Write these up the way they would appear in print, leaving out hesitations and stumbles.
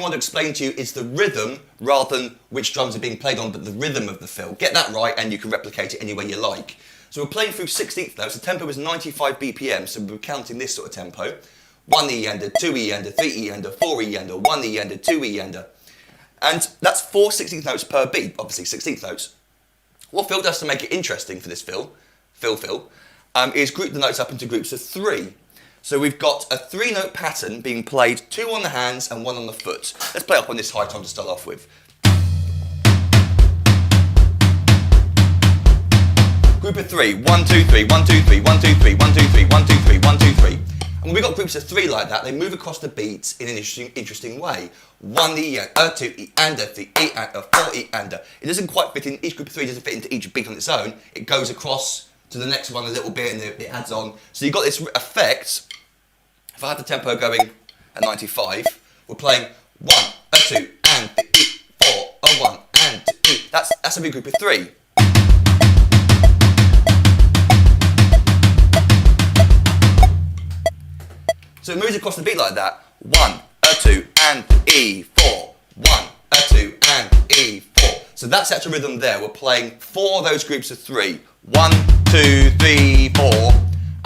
want to explain to you is the rhythm rather than which drums are being played on, but the rhythm of the fill. Get that right and you can replicate it any way you like. So we're playing through 16th notes. The tempo is 95 BPM, so we're counting this sort of tempo. 1 E ender, 2 E ender, 3 E ender, 4 E ender, 1 E ender, 2 E ender. And that's 4 16th notes per beat, obviously 16th notes. What Phil does to make it interesting for this fill, is group the notes up into groups of 3. So we've got a 3-note pattern being played, 2 on the hands and 1 on the foot. Let's play up on this high tom to start off with. Group of 3, 1, 2, 3, 1, 2, 3, 1, 2, 3, 1, 2, 3, 1, 2, 3, 1, 2, 3. And when we've got groups of 3 like that, they move across the beats in an interesting way. 1 E and 2 E and 3 E and 4 E and. It doesn't quite fit in, each group of 3 doesn't fit into each beat on its own. It goes across to the next one a little bit and it adds on. So you've got this effect. If I had the tempo going at 95, we're playing 1, a 2 and 3 E, 4, a 1 and 2 E. That's a big group of 3. So it moves across the beat like that. 1, a 2 and E, 4, 1, a 2 and E, 4. So that's the actual rhythm there. We're playing 4 of those groups of 3. 1, 2, 3, 4.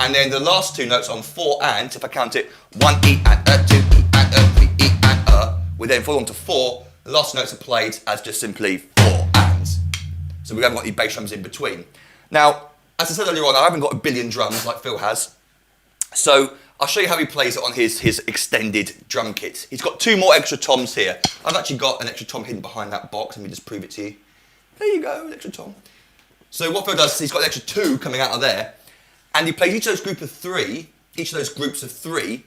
And then the last 2 notes on 4 and, if I count it, 1 E and 2 E and 3 E and we then fall on to 4. The last notes are played as just simply 4 ands. So we haven't got any bass drums in between. Now, as I said earlier on, I haven't got a billion drums like Phil has. So I'll show you how he plays it on his extended drum kit. He's got 2 more extra toms here. I've actually got an extra tom hidden behind that box. Let me just prove it to you. There you go, an extra tom. So what Phil does is he's got an extra 2 coming out of there. And he plays each of those groups of 3,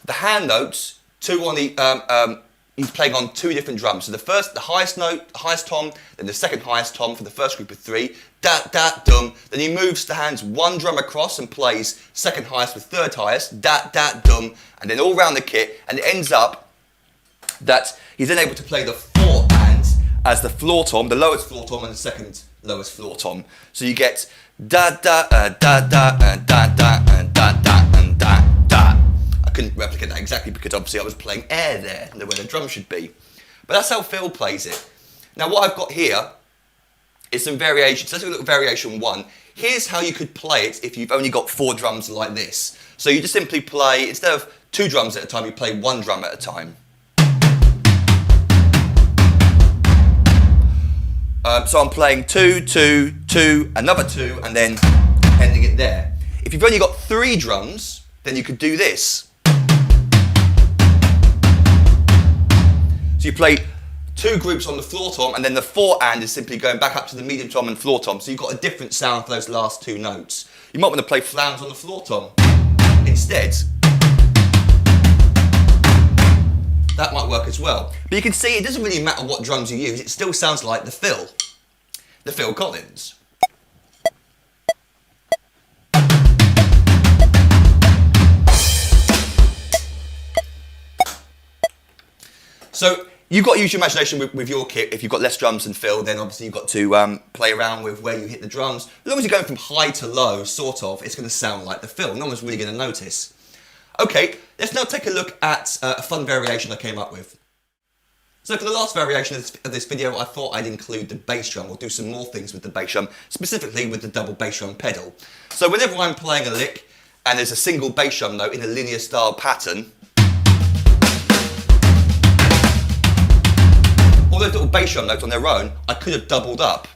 the hand notes, 2 on the, he's playing on 2 different drums. So the highest note, the highest tom, then the second highest tom for the first group of 3, da, da, dum. Then he moves the hands 1 drum across and plays second highest with third highest, da, da, dum, and then all round the kit. And it ends up that he's then able to play the 4 ands as the floor tom, the lowest floor tom and the second lowest floor tom. So you get da da da da da da da da da da. I couldn't replicate that exactly because obviously I was playing air there, where the drum should be. But that's how Phil plays it. Now what I've got here is some variations. Let's look at variation 1. Here's how you could play it if you've only got 4 drums like this. So you just simply play, instead of 2 drums at a time, you play 1 drum at a time. So I'm playing 2, 2, 2, another 2, and then ending it there. If you've only got 3 drums, then you could do this. So you play 2 groups on the floor tom, and then the 4 and is simply going back up to the medium tom and floor tom. So you've got a different sound for those last 2 notes. You might want to play flans on the floor tom instead. That might work as well. But you can see it doesn't really matter what drums you use, it still sounds like the Phil Collins. So you've got to use your imagination with your kit. If you've got less drums than Phil, then obviously you've got to play around with where you hit the drums. As long as you're going from high to low, sort of, it's going to sound like the Phil. No one's really going to notice. Okay, let's now take a look at a fun variation I came up with. So for the last variation of this video, I thought I'd include the bass drum, or do some more things with the bass drum, specifically with the double bass drum pedal. So whenever I'm playing a lick, and there's a single bass drum note in a linear style pattern, all those little bass drum notes on their own, I could have doubled up.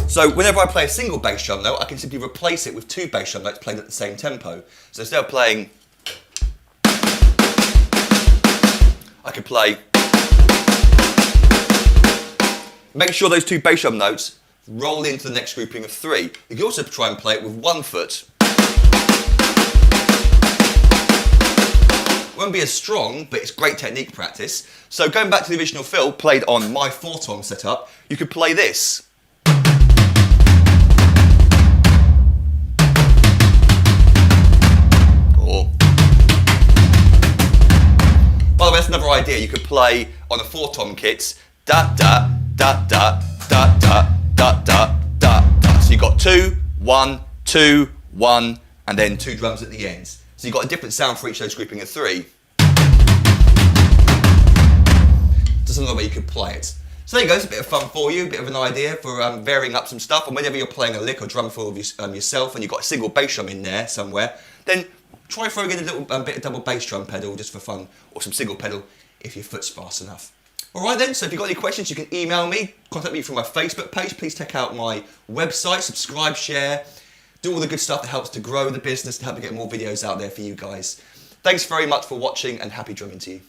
So whenever I play a single bass drum note, I can simply replace it with 2 bass drum notes played at the same tempo. So instead of playing, I could play. Make sure those 2 bass drum notes roll into the next grouping of 3. You can also try and play it with 1 foot. Won't be as strong, but it's great technique practice. So going back to the original Phil, played on my 4 tom setup, you could play this. By the way, that's another idea. You could play on a 4 tom kit, da da da da da da da da da da. So you've got 2, 1, 2, 1, and then 2 drums at the ends. So you've got a different sound for each of those grouping of 3. Just another way you could play it. So there you go, it's a bit of fun for you, a bit of an idea for varying up some stuff. And whenever you're playing a lick or drum fill yourself and you've got a single bass drum in there somewhere, then try throwing in a little bit of double bass drum pedal just for fun, or some single pedal if your foot's fast enough. Alright then, so if you've got any questions you can email me, contact me through my Facebook page. Please check out my website, subscribe, share, do all the good stuff that helps to grow the business, to help me get more videos out there for you guys. Thanks very much for watching and happy drumming to you.